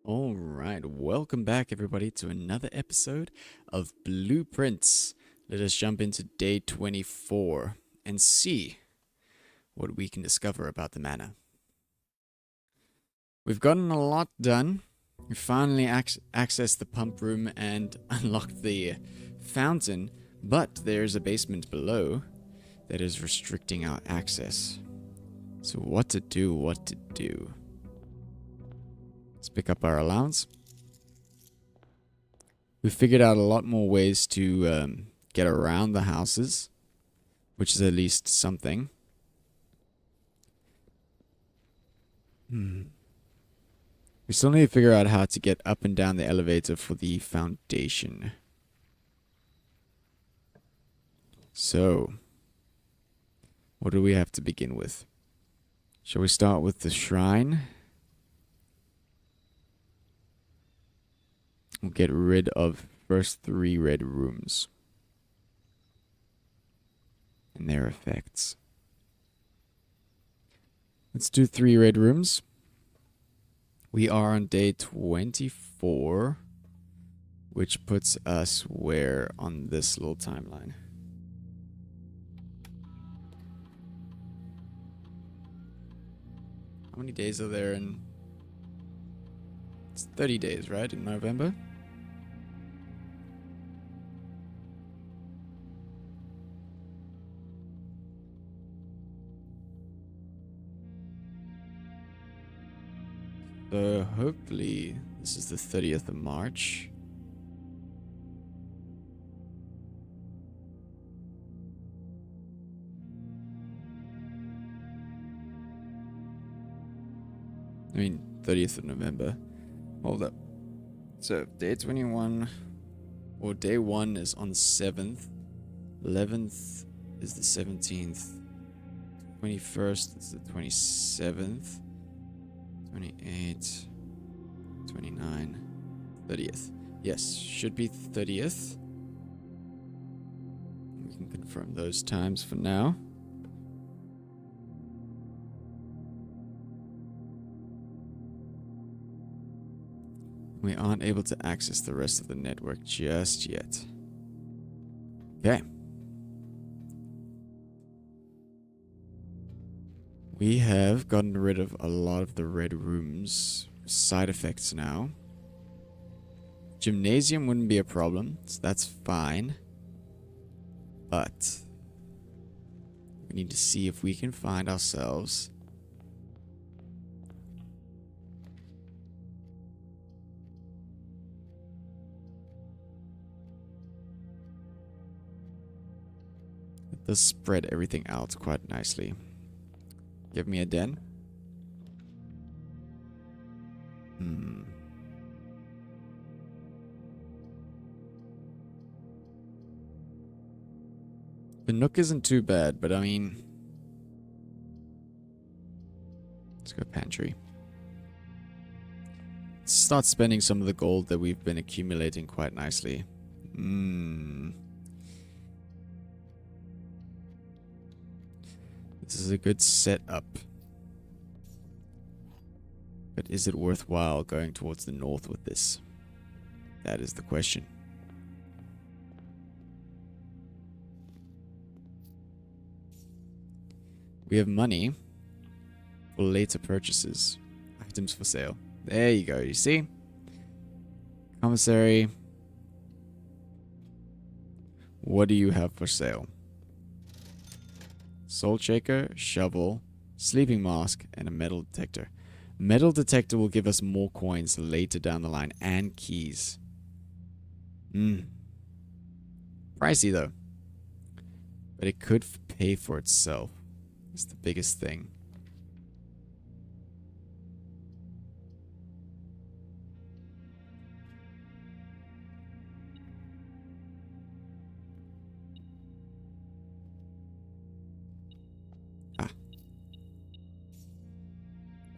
All right, welcome back, everybody, to another episode of Blueprints. Let us jump into day 24 and see what we can discover about the manor. We've gotten a lot done. We finally accessed the pump room and unlocked the fountain, but there's a basement below that is restricting our access. So, what to do? Let's pick up our allowance. We figured out a lot more ways to get around the houses, which is at least something. We still need to figure out how to get up and down the elevator for the foundation. So, what do we have to begin with? Shall we start with the shrine? We'll get rid of first 3 red rooms and their effects. Let's do 3 red rooms. We are on day 24, which puts us where on this little timeline? How many days are there in... It's 30 days, right, in November? So hopefully this is the 30th of March. I mean, 30th of November. Hold up. So day 21, or day 1 is on the 7th. 11th is the 17th. 21st is the 27th. 28, 29, 30th. Yes, should be 30th. We can confirm those times for now. We aren't able to access the rest of the network just yet. Okay. We have gotten rid of a lot of the red rooms. Side effects now. Gymnasium wouldn't be a problem, so that's fine. But we need to see if we can find ourselves it does spread everything out quite nicely. Give me a den. The nook isn't too bad, but I mean... Let's go pantry. Let's start spending some of the gold that we've been accumulating quite nicely. This is a good setup. But is it worthwhile going towards the north with this? That is the question. We have money for later purchases. Items for sale. There you go, you see? Commissary. What do you have for sale? Salt shaker, shovel, sleeping mask, and a metal detector. Metal detector will give us more coins later down the line and keys. Pricey though. But it could pay for itself. It's the biggest thing.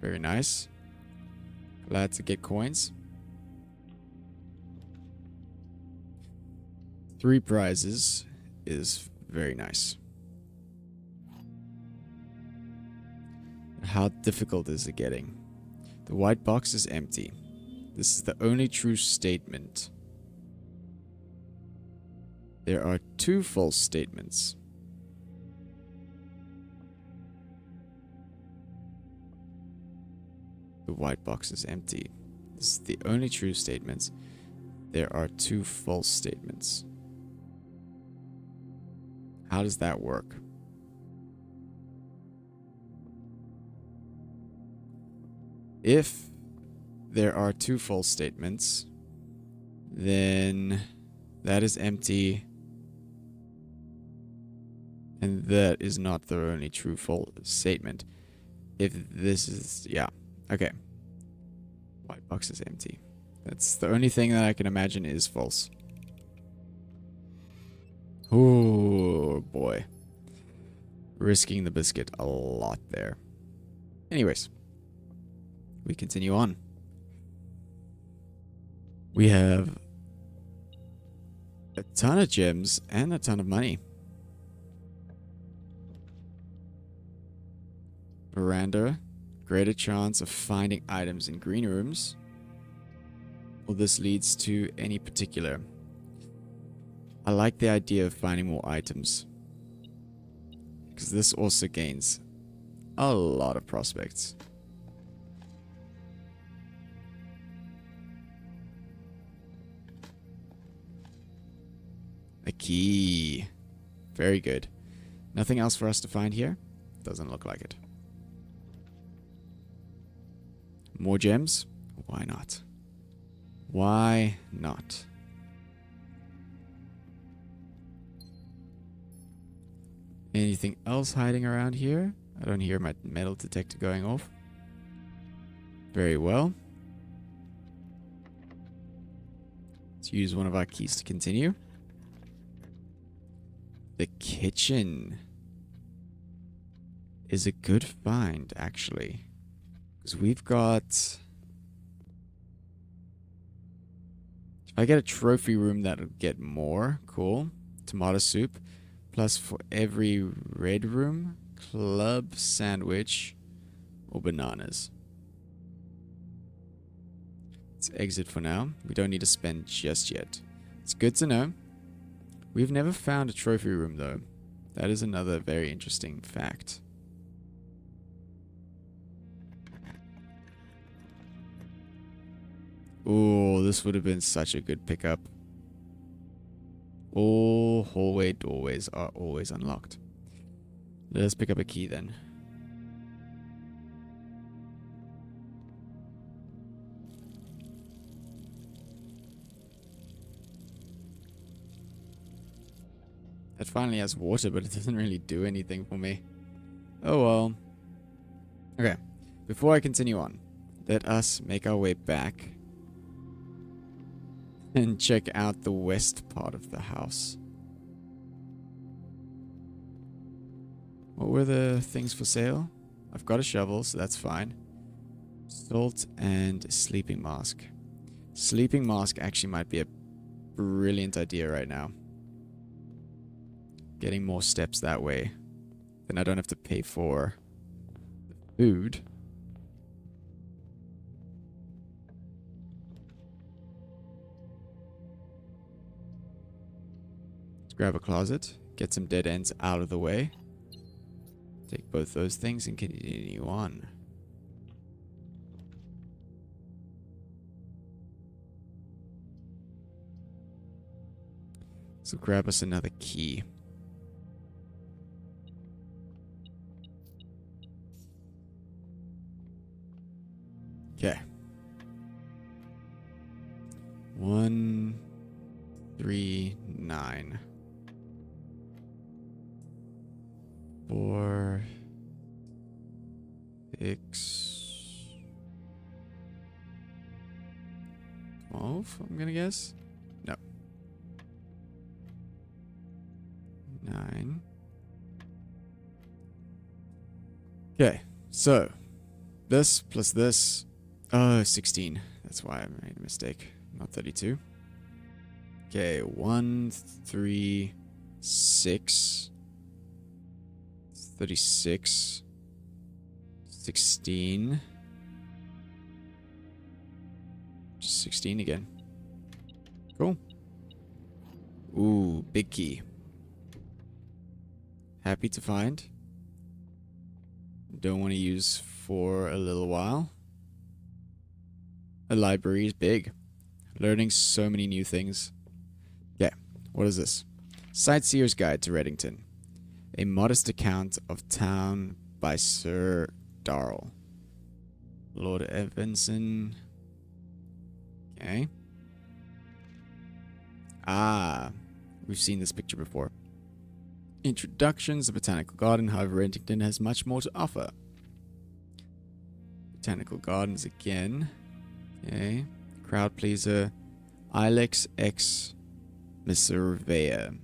Very nice. Glad to get coins. 3 prizes is very nice. How difficult is it getting? The white box is empty. This is the only true statement. There are 2 false statements. The white box is empty. This is the only true statement. There are 2 false statements. How does that work? If there are 2 false statements, then that is empty. And that is not the only true false statement. If this is, yeah, okay. White box is empty. That's the only thing that I can imagine is false. Oh boy. Risking the biscuit a lot there. Anyways, we continue on. We have a ton of gems and a ton of money. Veranda, greater chance of finding items in green rooms. Well, this leads to any particular. I like the idea of finding more items, because this also gains a lot of prospects. A key. Very good. Nothing else for us to find here? Doesn't look like it. More gems? Why not? Why not? Anything else hiding around here? I don't hear my metal detector going off. Very well. Let's use one of our keys to continue. The kitchen is a good find, actually. Because we've got... If I get a trophy room, that'll get more. Cool. Tomato soup. Plus for every red room, club sandwich or bananas. Let's exit for now. We don't need to spend just yet. It's good to know. We've never found a trophy room though. That is another very interesting fact. Oh, this would have been such a good pickup. All hallway doorways are always unlocked. Let's pick up a key then. It finally has water, but it doesn't really do anything for me. Oh well. Okay, before I continue on, let us make our way back and check out the west part of the house. What were the things for sale? I've got a shovel, so that's fine. Salt and sleeping mask. Sleeping mask actually might be a brilliant idea right now. Getting more steps that way. Then I don't have to pay for the food. Let's grab a closet. Get some dead ends out of the way. Take both those things and continue on. So grab us another key. Okay. 1, 3, 9. 4, 6, 12, I'm gonna guess. No. 9. Okay, so this plus this. Oh, 16. That's why I made a mistake. Not 32. Okay, 1, 3, 6. 36. 16. Just 16 again. Cool. Ooh, big key. Happy to find. Don't want to use for a little while. A library is big. Learning so many new things. Yeah, what is this? Sightseer's Guide to Reddington. A modest account of town by Sir Darrell. Lord Evanson. Okay. Ah, we've seen this picture before. Introductions, the Botanical Garden. However, Reddington has much more to offer. Botanical Gardens again. Okay. Crowd pleaser. Ilex X Misservea.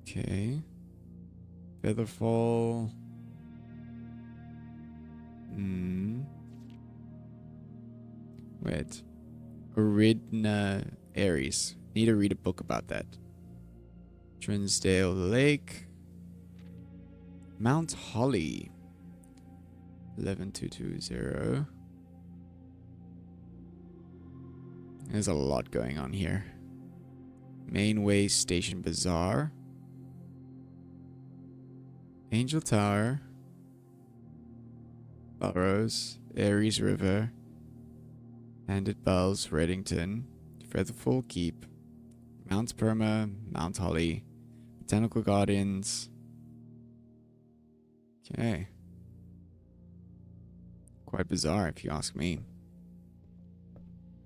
Okay. Featherfall. Wait. Oridna Aries. Need to read a book about that. Trinsdale Lake. Mount Holly. 11220. There's a lot going on here. Mainway Station Bazaar. Angel Tower. Burrows. Aries River. Handed Bells, Reddington. Featherfall Keep. Mount Perma. Mount Holly. Botanical Gardens. Okay. Quite bizarre if you ask me.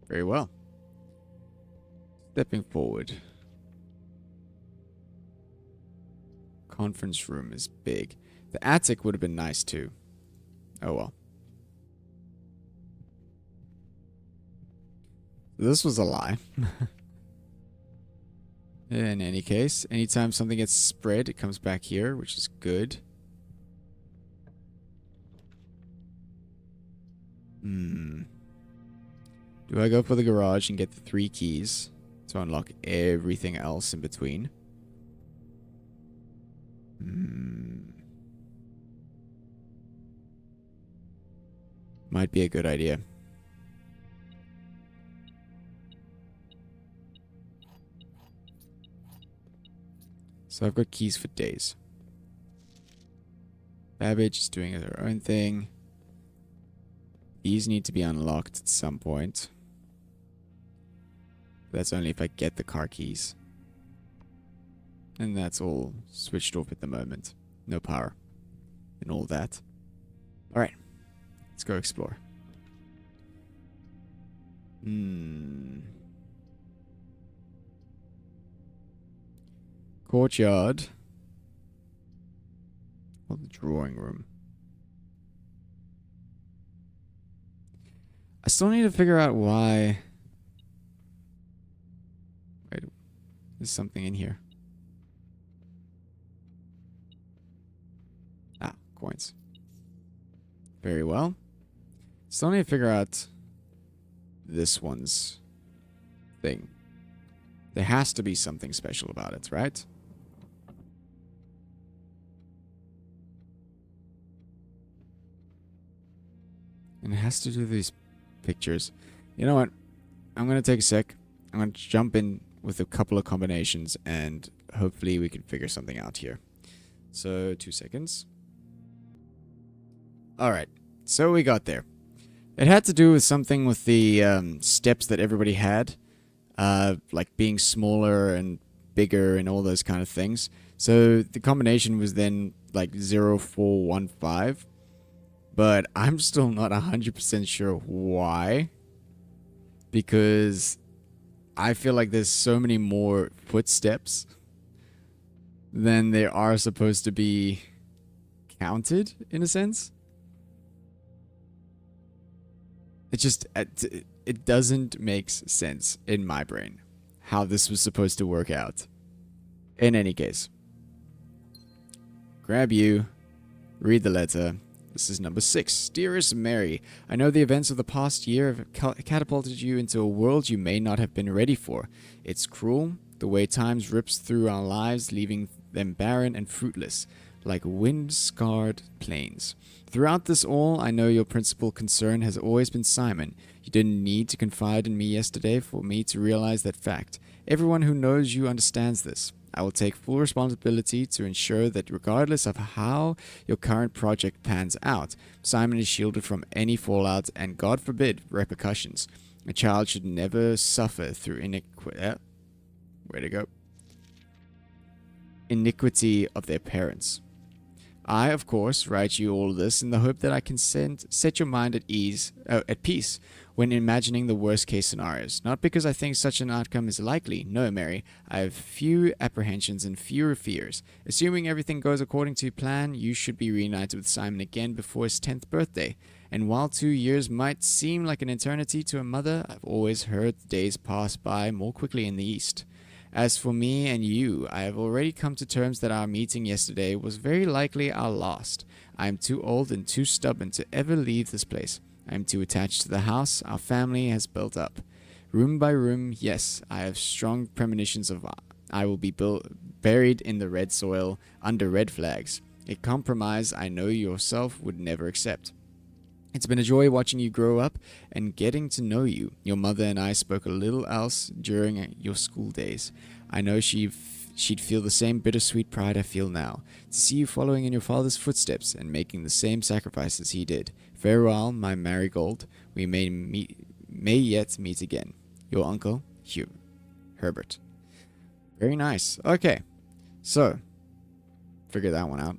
Very well. Stepping forward. Conference room is big. The attic would have been nice too. Oh well. This was a lie. In any case, anytime something gets spread, it comes back here, which is good. Do I go for the garage and get the 3 keys to unlock everything else in between? Might be a good idea. So I've got keys for days. Babbage is doing her own thing. These need to be unlocked at some point. That's only if I get the car keys. And that's all switched off at the moment. No power. And all that. Alright. Let's go explore. Courtyard. Or the drawing room. I still need to figure out why. Wait, there's something in here. Ah, coins. Very well. Still need to figure out this one's thing. There has to be something special about it, right? And it has to do with these pictures. You know what? I'm going to take a sec. I'm going to jump in with a couple of combinations and hopefully we can figure something out here. So, 2 seconds. Alright. So we got there. It had to do with something with the steps that everybody had. Like being smaller and bigger and all those kind of things. So the combination was then like 0415. But I'm still not 100% sure why. Because I feel like there's so many more footsteps than there are supposed to be counted, in a sense. It just, it doesn't make sense in my brain how this was supposed to work out. In any case. Grab you. Read the letter. This is number 6. Dearest Mary, I know the events of the past year have catapulted you into a world you may not have been ready for. It's cruel, the way time rips through our lives, leaving them barren and fruitless, like wind-scarred plains. Throughout this all, I know your principal concern has always been Simon. You didn't need to confide in me yesterday for me to realize that fact. Everyone who knows you understands this. I will take full responsibility to ensure that regardless of how your current project pans out, Simon is shielded from any fallout and, God forbid, repercussions. A child should never suffer through iniquity of their parents. I, of course, write you all this in the hope that I can set your mind at peace when imagining the worst case scenarios. Not because I think such an outcome is likely. No, Mary, I have few apprehensions and fewer fears. Assuming everything goes according to plan, you should be reunited with Simon again before his 10th birthday. And while 2 years might seem like an eternity to a mother, I've always heard the days pass by more quickly in the East. As for me and you, I have already come to terms that our meeting yesterday was very likely our last. I am too old and too stubborn to ever leave this place. I am too attached to the house our family has built up. Room by room, yes, I have strong premonitions of I will be buried in the red soil under red flags. A compromise I know yourself would never accept. It's been a joy watching you grow up and getting to know you. Your mother and I spoke a little else during your school days. I know she'd feel the same bittersweet pride I feel now, to see you following in your father's footsteps and making the same sacrifices he did. Farewell, my marigold. We may yet meet again. Your uncle, Herbert. Very nice. Okay, so figure that one out.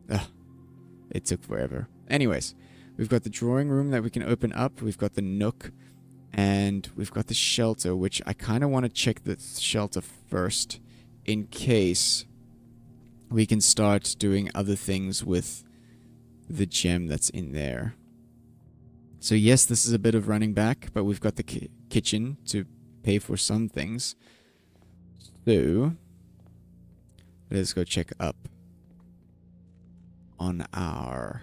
Ugh, it took forever. Anyways. We've got the drawing room that we can open up. We've got the nook. And we've got the shelter, which I kind of want to check the shelter first in case we can start doing other things with the gem that's in there. So yes, this is a bit of running back, but we've got the kitchen to pay for some things. So let's go check up on our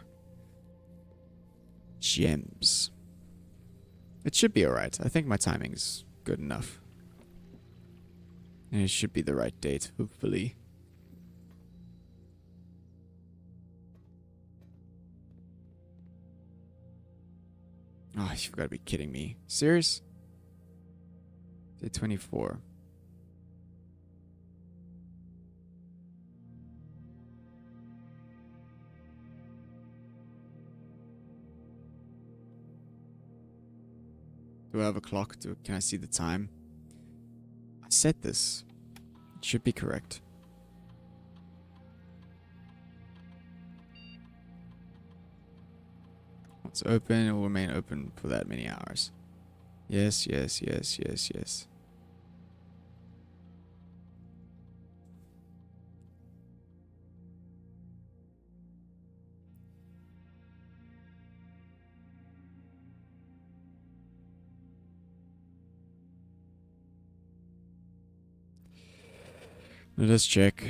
gems. It should be alright. I think my timing's good enough. And it should be the right date, hopefully. Oh, you've got to be kidding me. Serious? Day 24. Do I have a clock? Can I see the time? I set this. It should be correct. Once open, it will remain open for that many hours. Yes, yes, yes, yes, yes. Let us check. I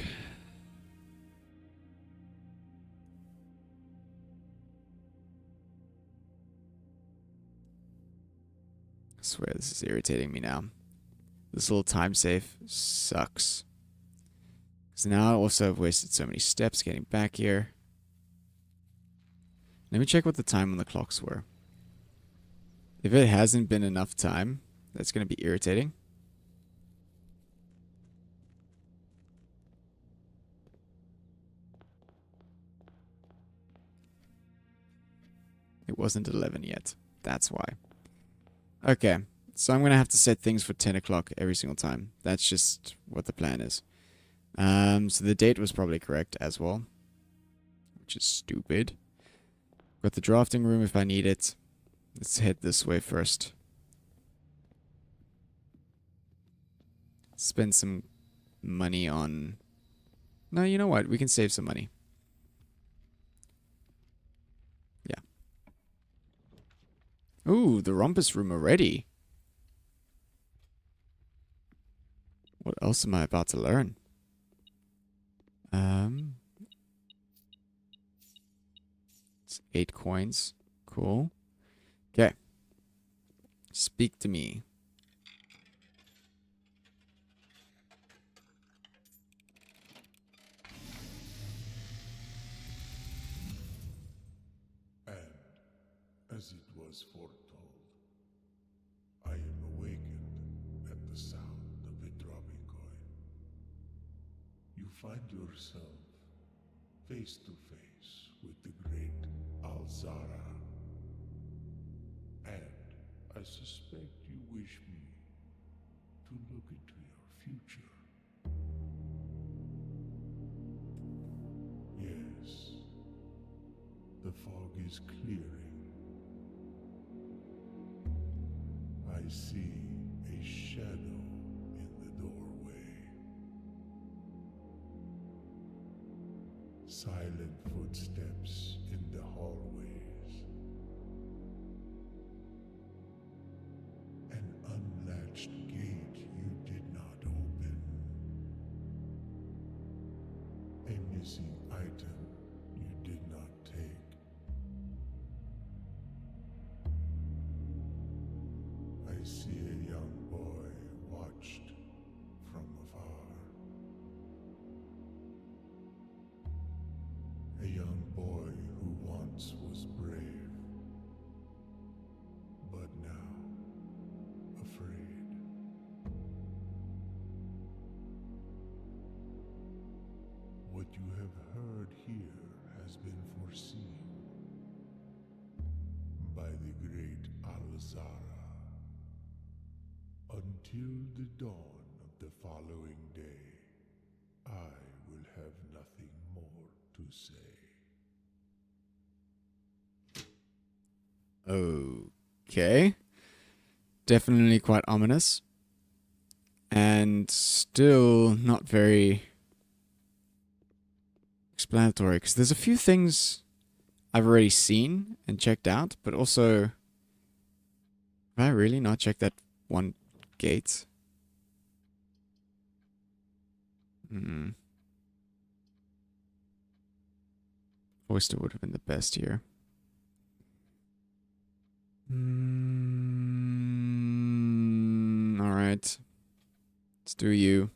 swear this is irritating me now. This little time save sucks. Because now I also have wasted so many steps getting back here. Let me check what the time on the clocks were. If it hasn't been enough time, that's going to be irritating. It wasn't 11 yet. That's why. Okay, so I'm going to have to set things for 10 o'clock every single time. That's just what the plan is. So the date was probably correct as well, which is stupid. Got the drafting room if I need it. Let's head this way first. Spend some money on... No, you know what? We can save some money. Yeah. Ooh, the rumpus room already. What else am I about to learn? It's 8 coins. Cool. Okay. Speak to me. find yourself face to face with the great Alzara. And I suspect you wish me to look into your future. Yes, the fog is clearing. I see a shadow in the doorway. Silent footsteps in the hallways. An unlatched gate you did not open. A missing item you did not take. I see a young boy watched from afar. A young boy who once was brave, but now afraid. What you have heard here has been foreseen by the great Alzara. Until the dawn of the following day, I will have nothing more to say. Okay. Definitely quite ominous. And still not very explanatory. Because there's a few things I've already seen and checked out. But also, have I really not checked that one gate? Oyster would have been the best here. Alright. Let's do you.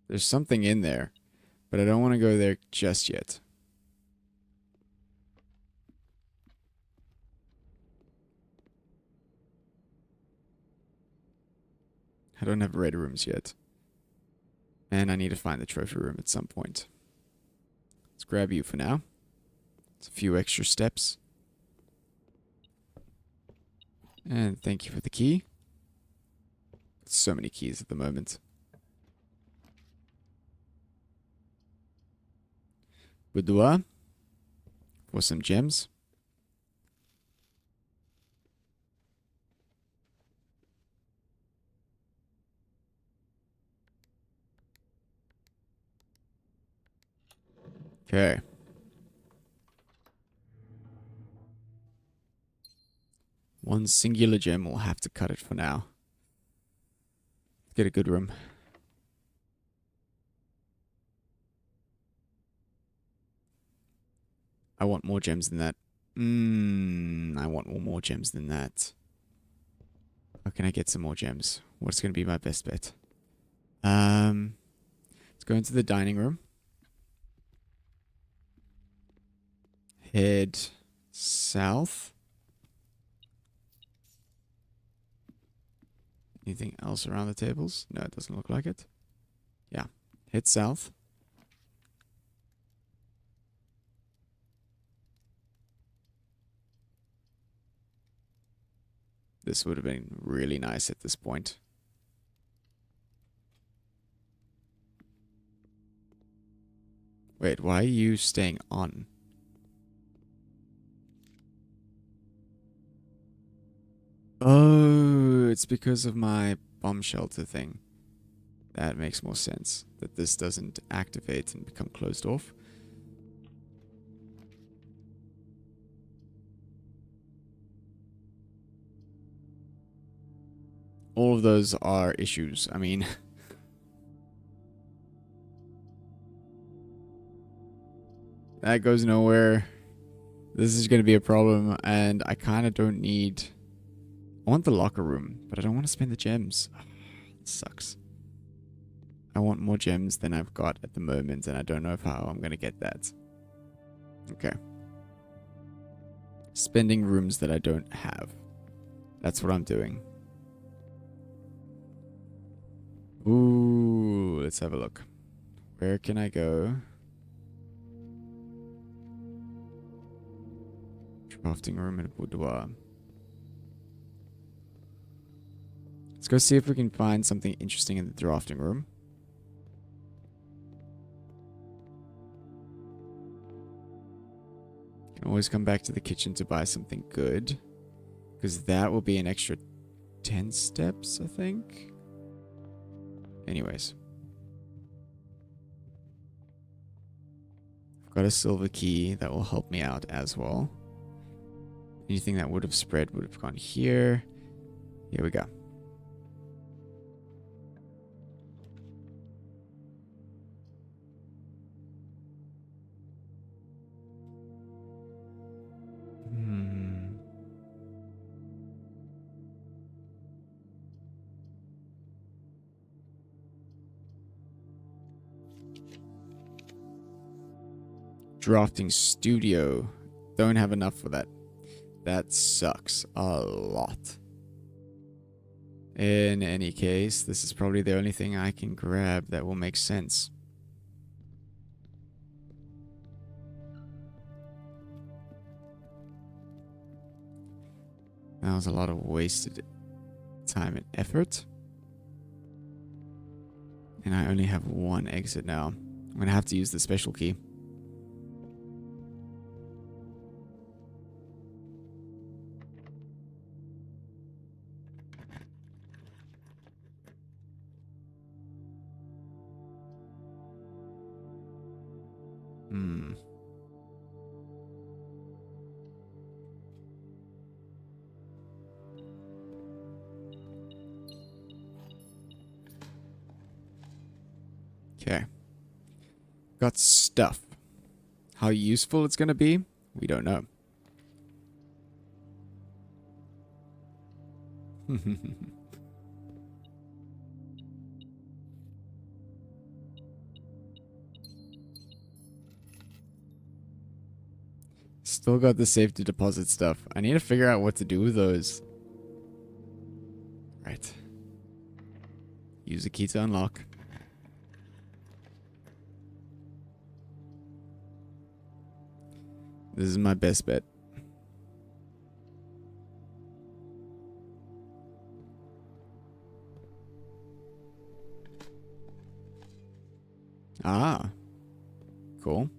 There's something in there, but I don't want to go there just yet. I don't have red rooms yet. And I need to find the trophy room at some point. Let's grab you for now. It's a few extra steps. And thank you for the key. So many keys at the moment. Boudoir. For some gems. Okay. One singular gem will have to cut it for now. Let's get a good room. I want more gems than that. I want more gems than that. How can I get some more gems? What's going to be my best bet? Let's go into the dining room. Head south. Anything else around the tables? No, it doesn't look like it. Yeah. Head south. This would have been really nice at this point. Wait, why are you staying on? Oh, it's because of my bomb shelter thing. That makes more sense. That this doesn't activate and become closed off. All of those are issues. I mean... that goes nowhere. This is going to be a problem, and I kind of don't need... I want the locker room, but I don't want to spend the gems. It sucks. I want more gems than I've got at the moment, and I don't know how I'm going to get that. Okay. Spending rooms that I don't have. That's what I'm doing. Ooh, Ooh, let's have a look. Where can I go? Drafting room and boudoir. Let's go see if we can find something interesting in the drafting room. Can always come back to the kitchen to buy something good. Because that will be an extra 10 steps, I think. Anyways. I've got a silver key that will help me out as well. Anything that would have spread would have gone here. Here we go. Drafting studio. Don't have enough for that. That sucks a lot. In any case, this is probably the only thing I can grab that will make sense. That was a lot of wasted time and effort. And I only have one exit now. I'm going to have to use the special key. Okay. Got stuff. How useful it's going to be, we don't know. Still got the safe to deposit stuff. I need to figure out what to do with those. Right. Use a key to unlock. This is my best bet. Ah. Cool.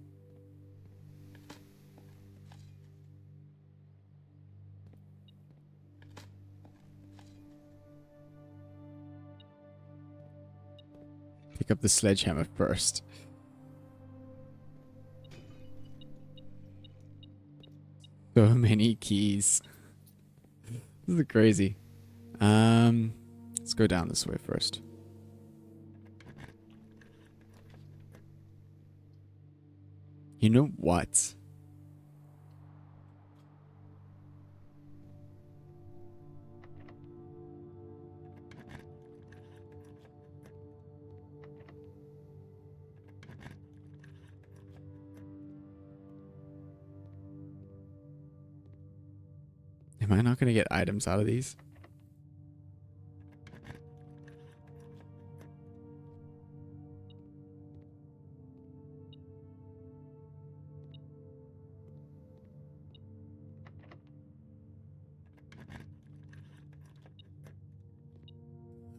Pick up the sledgehammer first. So many keys. This is crazy. Let's go down this way first. You know what? Am I not going to get items out of these?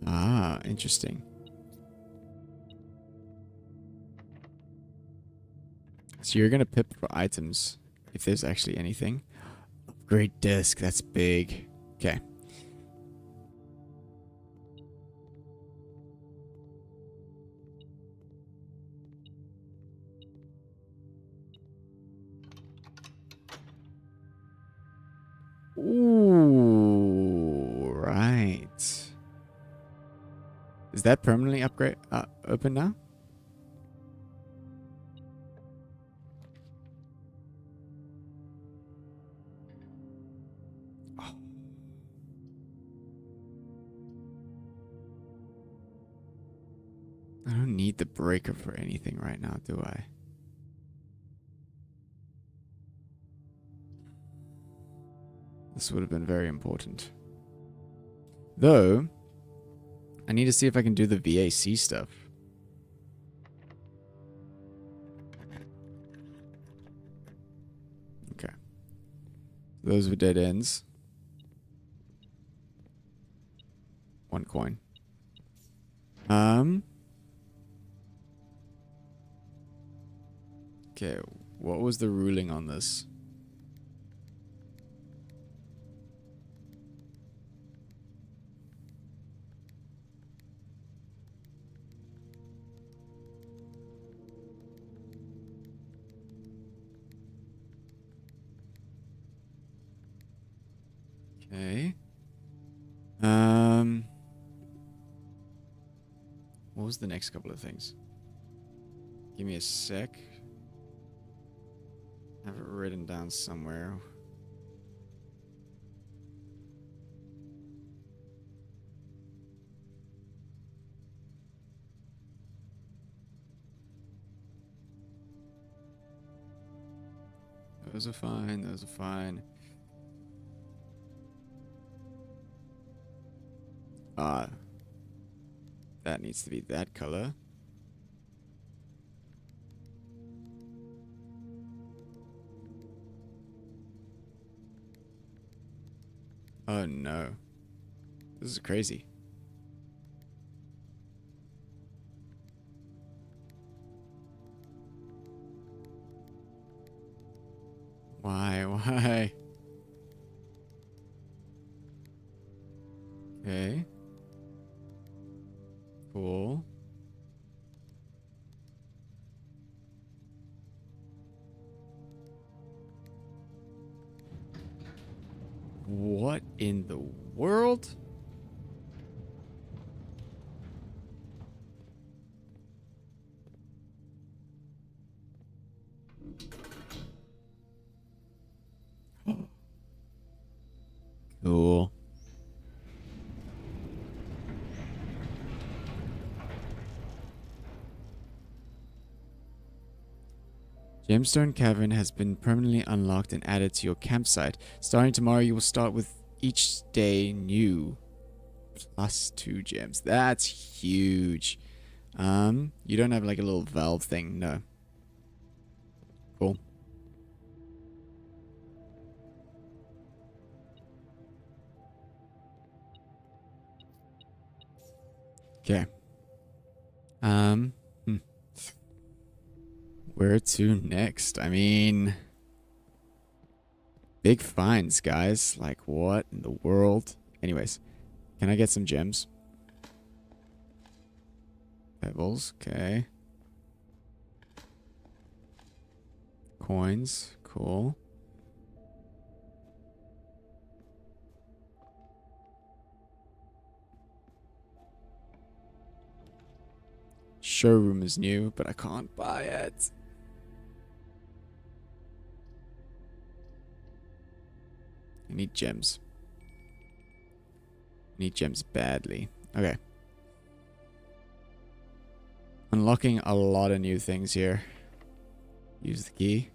Ah, interesting. So you're going to pip for items if there's actually anything. Upgrade disc, that's big. Okay. Ooh, right. Is that permanently open now? Oh. I don't need the breaker for anything right now, do I? This would have been very important. Though, I need to see if I can do the VAC stuff. Those were dead ends. 1 coin. Okay, what was the ruling on this? Okay. What was the next couple of things? Give me a sec. I have it written down somewhere. Those are fine. Those are fine. That needs to be that color. Oh no. This is crazy. Why? Why? Okay. Cool. What in the world? Cool. Gemstone Cavern has been permanently unlocked and added to your campsite. Starting tomorrow, you will start with each day new. +2 gems. That's huge. You don't have like a little valve thing, no. Cool. Okay. Where to next? I mean, big finds, guys. Like, what in the world? Anyways, can I get some gems? Pebbles, okay. Coins, cool. Showroom is new, but I can't buy it. I need gems. I need gems badly. Okay. Unlocking a lot of new things here. Use the key.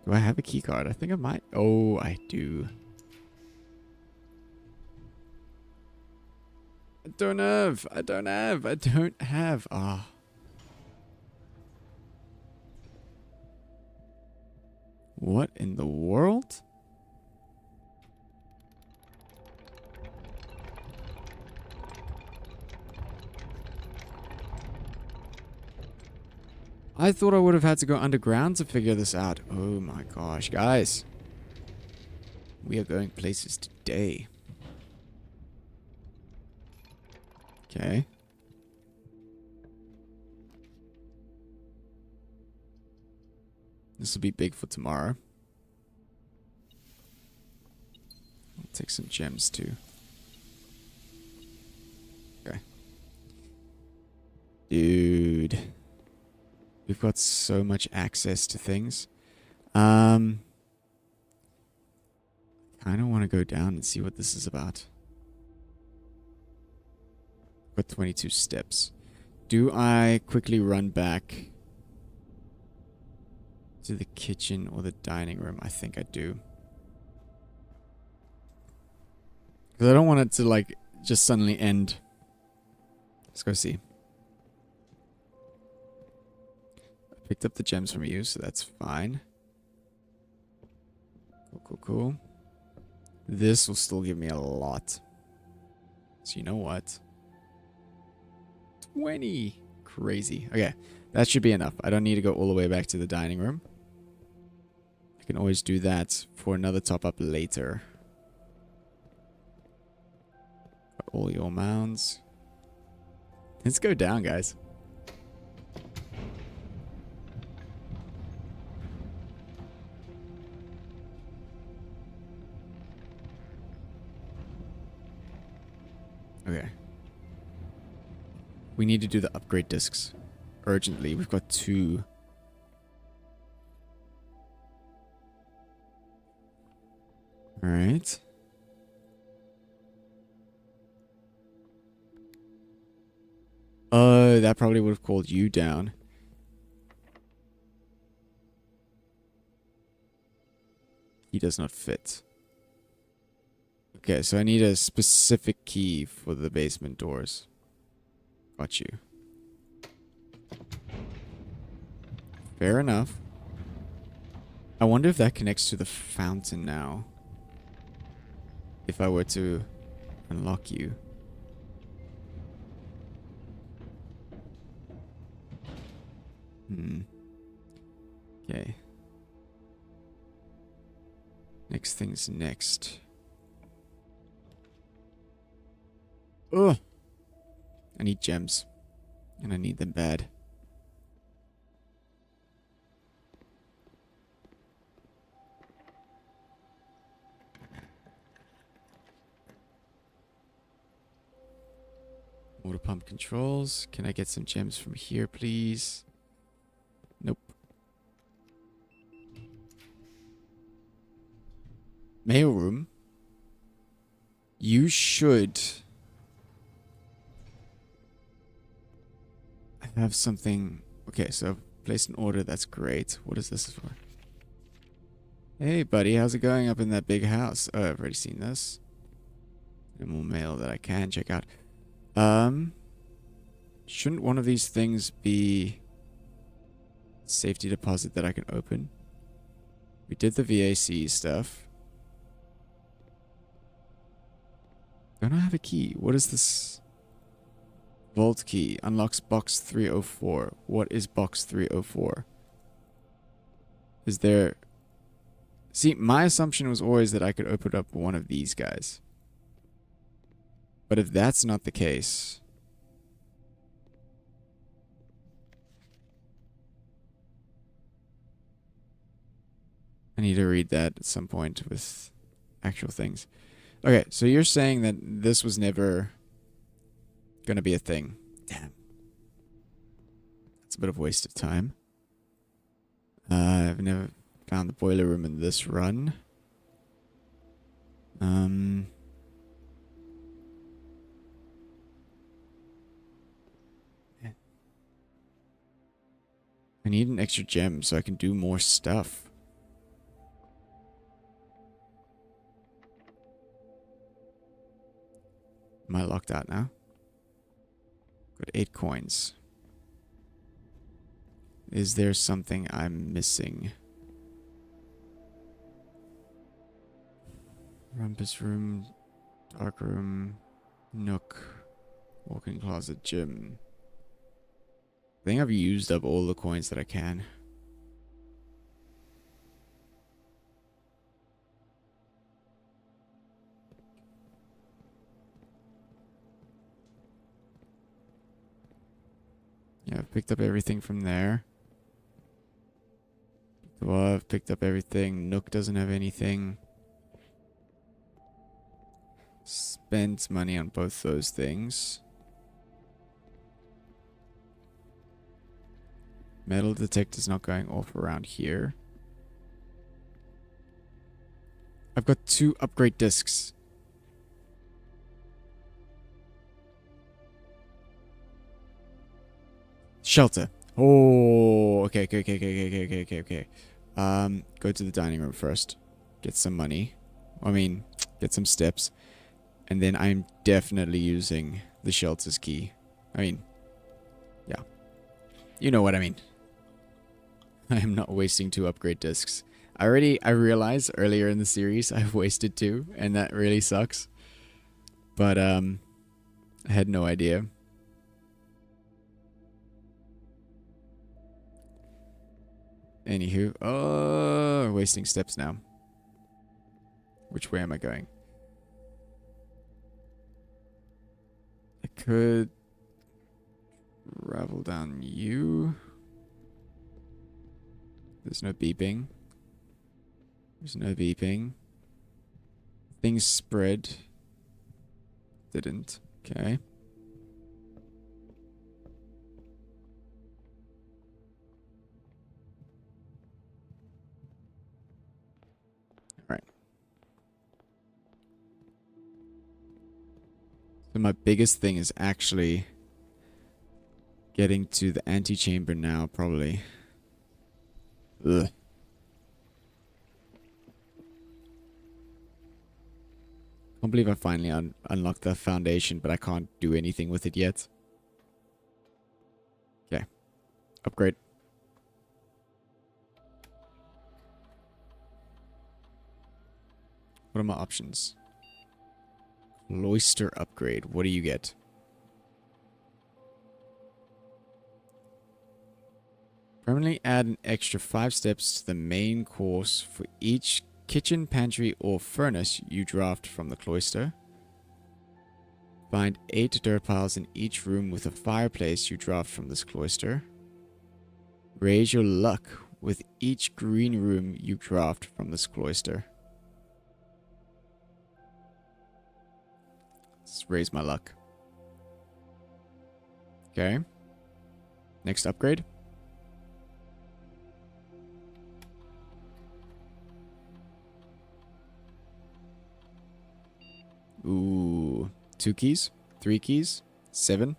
Do I have a key card? I think I might. Oh, I do. I don't have. Ah. What in the world? I thought I would have had to go underground to figure this out. Oh my gosh, guys. We are going places today. Okay. This will be big for tomorrow. I'll take some gems too. Okay. Dude. We've got so much access to things. Kind of want to go down and see what this is about. Got 22 steps. Do I quickly run back to the kitchen or the dining room? I think I do. Because I don't want it to, like, just suddenly end. Let's go see. I picked up the gems from you, so that's fine. Cool. This will still give me a lot. So you know what? 20. Crazy. Okay, that should be enough. I don't need to go all the way back to the dining room. I can always do that for another top up later. Got all your mounds. Let's go down, guys. Okay. We need to do the upgrade discs urgently. We've got 2. All right. That probably would have called you down. He does not fit. Okay, so I need a specific key for the basement doors. Got you. Fair enough. I wonder if that connects to the fountain now. If I were to unlock you. Okay. Next thing's next. Ugh. I need gems. And I need them bad. Water pump controls. Can I get some gems from here, please? Nope. Mail room. You should have something. Okay, so I've placed an order. That's great. What is this for? Hey, buddy. How's it going up in that big house? Oh, I've already seen this. No more mail that I can check out. Shouldn't one of these things be safety deposit that I can open? We did the VAC stuff. Don't I have a key? What is this? Vault key unlocks box 304. What is box 304? Is there... See, my assumption was always that I could open up one of these guys. But if that's not the case... I need to read that at some point with actual things. Okay, so you're saying that this was never gonna be a thing. Damn. That's a bit of a waste of time. I've never found the boiler room in this run. I need an extra gem so I can do more stuff. Am I locked out now? Got 8 coins. Is there something I'm missing? Rumpus room, dark room, nook, walk-in closet, gym. I think I've used up all the coins that I can. Yeah, I've picked up everything from there. Well, I've picked up everything. Nook doesn't have anything. Spent money on both those things. Metal detector's not going off around here. I've got 2 upgrade discs. Shelter. Oh, okay. Go to the dining room first. Get some money. I mean, get some steps. And then I'm definitely using the shelter's key. I mean, yeah. You know what I mean. I am not wasting 2 upgrade discs. I realized earlier in the series I've wasted 2, and that really sucks. But I had no idea. Anywho, oh, wasting steps now. Which way am I going? I could travel down you. There's no beeping. There's no beeping. Things spread. Didn't. Okay. Alright. So my biggest thing is actually getting to the antechamber now, probably. Ugh. Can't believe I finally unlocked the foundation, but I can't do anything with it yet. Okay. Upgrade. What are my options? Cloister upgrade. What do you get? Permanently add an extra 5 steps to the main course for each kitchen, pantry, or furnace you draft from the cloister. Find 8 dirt piles in each room with a fireplace you draft from this cloister. Raise your luck with each green room you draft from this cloister. Let's raise my luck. Okay. Next upgrade. Ooh. 2 keys? 3 keys? 7?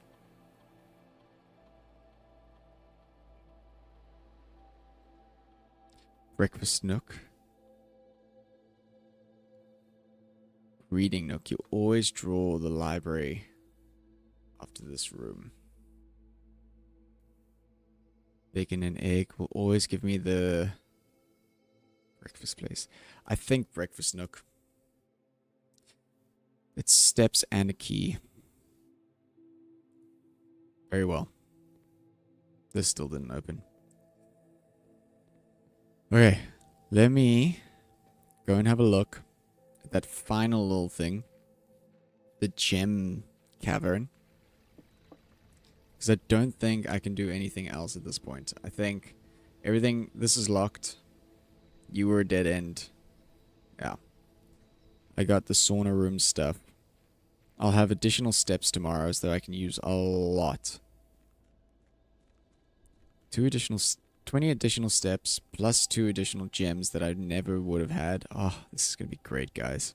Breakfast nook. Reading nook. You always draw the library after this room. Bacon and egg will always give me the breakfast place. I think breakfast nook. It's steps and a key. Very well. This still didn't open. Okay, let me go and have a look at that final little thing. The gem cavern. Because I don't think I can do anything else at this point. I think everything... This is locked. You were a dead end. Yeah. I got the sauna room stuff. I'll have additional steps tomorrow so that I can use a lot. 20 additional steps plus 2 additional gems that I never would have had. Oh, this is going to be great, guys.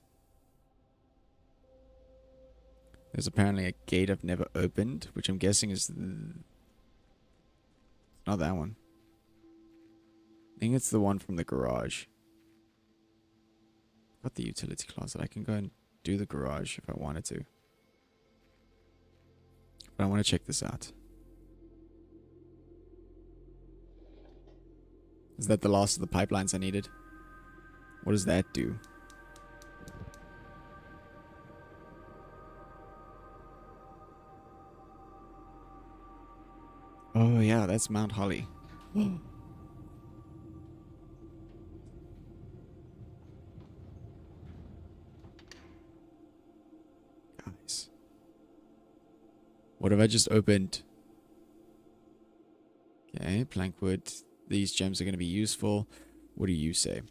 There's apparently a gate I've never opened, which I'm guessing is... Not that one. I think it's the one from the garage. Got the utility closet. I can go and do the garage if I wanted to. But I want to check this out. Is that the last of the pipelines I needed? What does that do? Oh yeah, that's Mount Holly. Guys. What have I just opened? Okay, plankwood. These gems are going to be useful. What do you say?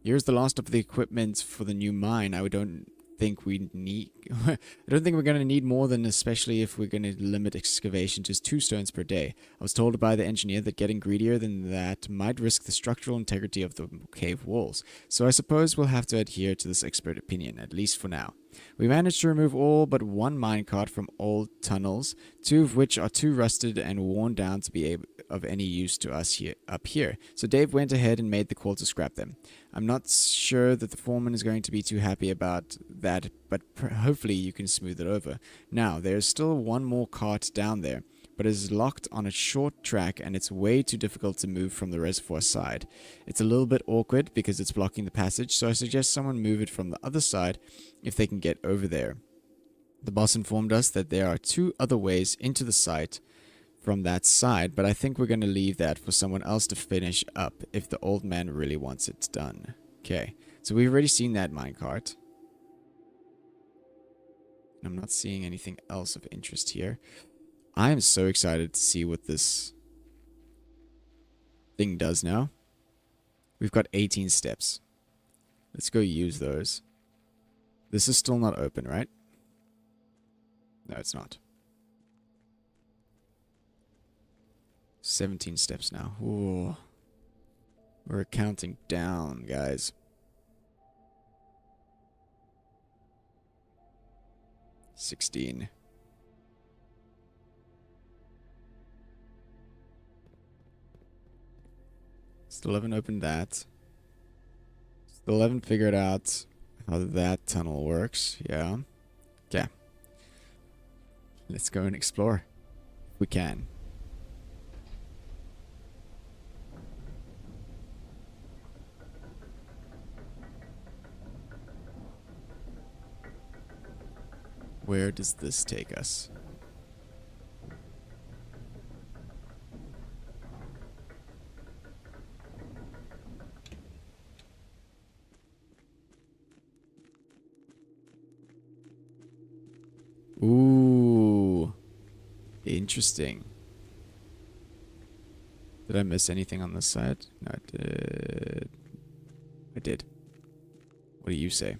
Here's the last of the equipment for the new mine. I don't think we need... I don't think we're going to need more than, especially if we're going to limit excavation to 2 stones per day. I was told by the engineer that getting greedier than that might risk the structural integrity of the cave walls. So I suppose we'll have to adhere to this expert opinion, at least for now. We managed to remove all but one minecart from old tunnels, two of which are too rusted and worn down to be of any use to us up here. So Dave went ahead and made the call to scrap them. I'm not sure that the foreman is going to be too happy about that, but hopefully you can smooth it over. Now, there's still one more cart down there, but it is locked on a short track and it's way too difficult to move from the reservoir side. It's a little bit awkward because it's blocking the passage, so I suggest someone move it from the other side if they can get over there. The boss informed us that there are 2 other ways into the site from that side, but I think we're going to leave that for someone else to finish up if the old man really wants it done. Okay, so we've already seen that minecart. I'm not seeing anything else of interest here. I am so excited to see what this thing does now. We've got 18 steps. Let's go use those. This is still not open, right? No, it's not. 17 steps now. Ooh. We're counting down, guys. 16. Still haven't opened that. Still haven't figured out how that tunnel works. Yeah. Okay. Let's go and explore. If we can. Where does this take us? Ooh. Interesting. Did I miss anything on this side? No, I did. I did. What do you say?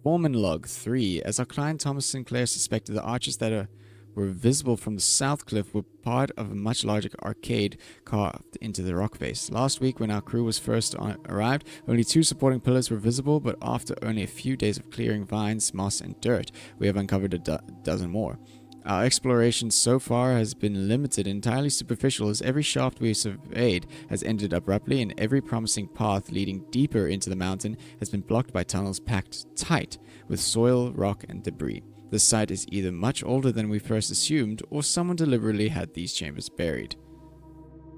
Foreman log 3. As our client Thomas Sinclair suspected, the arches that were visible from the south cliff were part of a much larger arcade carved into the rock face. Last week, when our crew was first arrived, only 2 supporting pillars were visible, but after only a few days of clearing vines, moss, and dirt, we have uncovered a dozen more. Our exploration so far has been limited and entirely superficial, as every shaft we surveyed has ended abruptly and every promising path leading deeper into the mountain has been blocked by tunnels packed tight with soil, rock, and debris. This site is either much older than we first assumed, or someone deliberately had these chambers buried.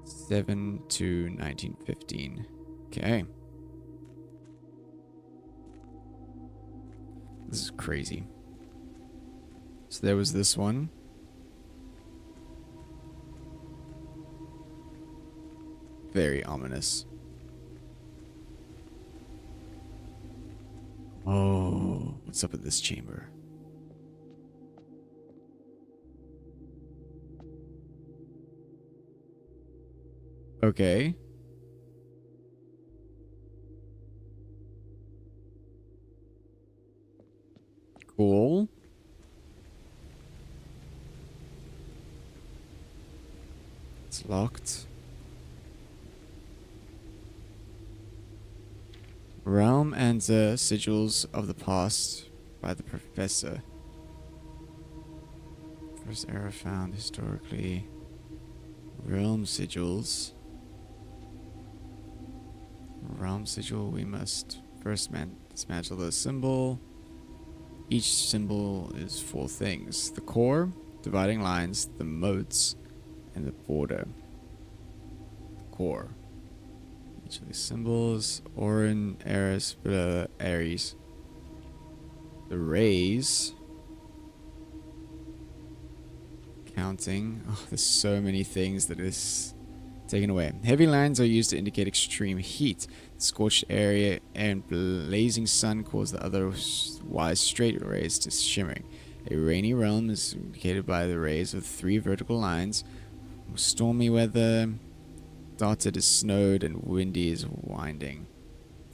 7 to 1915. Okay. This is crazy. So there was this one. Very ominous. Oh, what's up with this chamber? Okay. Cool. It's locked. Realm and the Sigils of the Past by the Professor. First error found historically. Realm Sigils. Realm Sigil, we must first dismantle the symbol. Each symbol is 4 things. The core, dividing lines, the moats, and the border. The core. Each of these symbols, Orin, Ares, Ares. The rays. Counting. Oh, there's so many things that is taken away. Heavy lines are used to indicate extreme heat. The scorched area and blazing sun cause the otherwise straight rays to shimmering. A rainy realm is indicated by the rays of 3 vertical lines. Stormy weather, dotted is snowed, and windy is winding.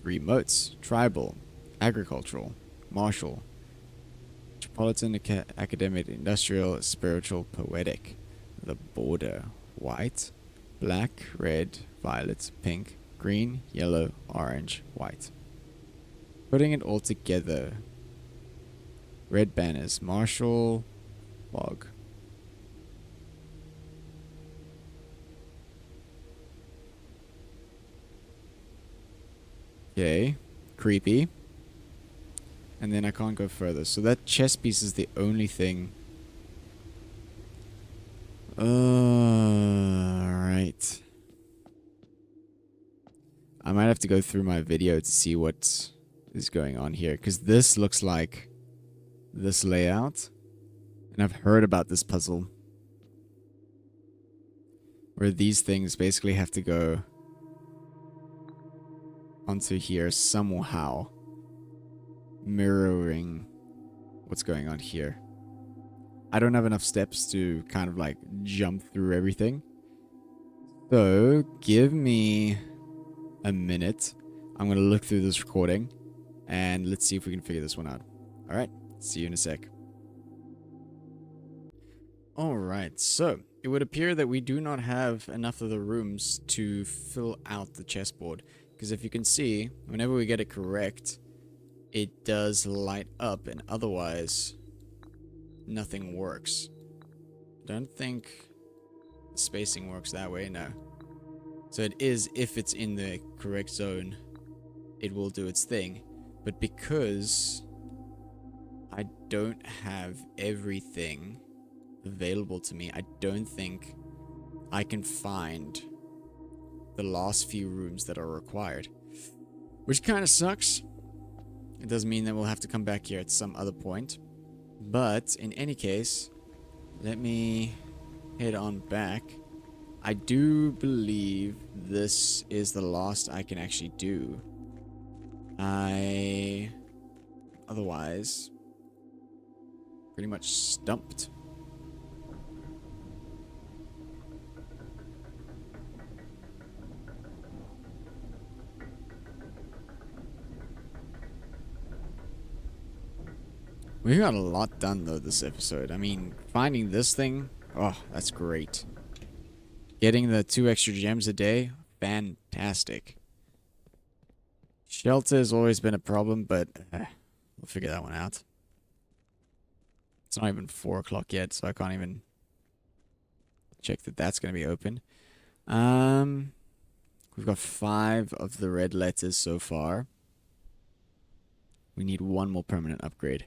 3 moats: tribal, agricultural, martial, metropolitan, academic, industrial, spiritual, poetic. The border: white, black, red, violet, pink, green, yellow, orange, white. Putting it all together, Red banners. Marshall log. Okay. Creepy. And then I can't go further. So that chess piece is the only thing. Alright. I might have to go through my video to see what is going on here. Because this looks like this layout. And I've heard about this puzzle. Where these things basically have to go onto here somehow. Mirroring what's going on here. I don't have enough steps to kind of like jump through everything. So give me a minute. I'm going to look through this recording and let's see if we can figure this one out. All right. See you in a sec. All right. So it would appear that we do not have enough of the rooms to fill out the chessboard. Because if you can see, whenever we get it correct, it does light up, and otherwise nothing works. Don't think the spacing works that way, no. So it is, if it's in the correct zone, it will do its thing. But because I don't have everything available to me, I don't think I can find the last few rooms that are required. Which kind of sucks. It does mean that we'll have to come back here at some other point. But in any case, let me head on back. I do believe this is the last I can actually do. Otherwise, pretty much stumped. We got a lot done though this episode. I mean, finding this thing, oh, that's great. Getting the 2 extra gems a day, fantastic. Shelter has always been a problem, but we'll figure that one out. It's not even 4 o'clock yet, so I can't even check that that's going to be open. We've got 5 of the red letters so far. We need 1 more permanent upgrade.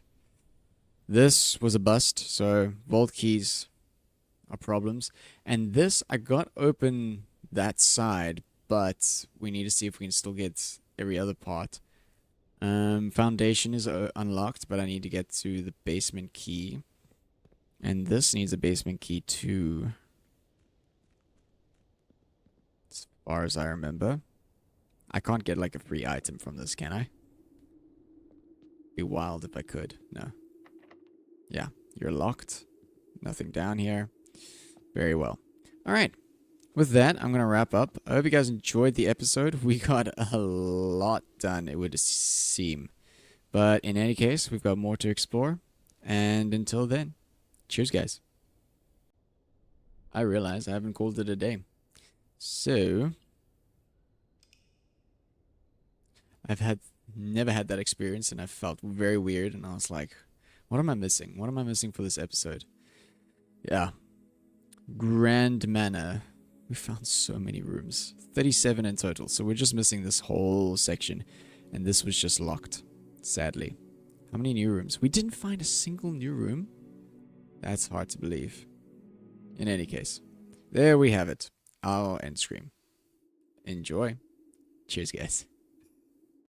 This was a bust, so vault keys are problems. And this, I got open that side, but we need to see if we can still get every other part. Foundation is unlocked, but I need to get to the basement key. And this needs a basement key too, as far as I remember. I can't get like a free item from this, can I? Be wild if I could. No. Yeah, you're locked. Nothing down here. Very well. All right. With that, I'm going to wrap up. I hope you guys enjoyed the episode. We got a lot done, it would seem. But in any case, we've got more to explore. And until then, cheers, guys. I realize I haven't called it a day. So, I've never had that experience, and I felt very weird, and I was like, what am I missing? What am I missing for this episode? Yeah. Grand Manor. We found so many rooms. 37 in total. So we're just missing this whole section. And this was just locked. Sadly. How many new rooms? We didn't find a single new room? That's hard to believe. In any case. There we have it. Our end screen. Enjoy. Cheers, guys.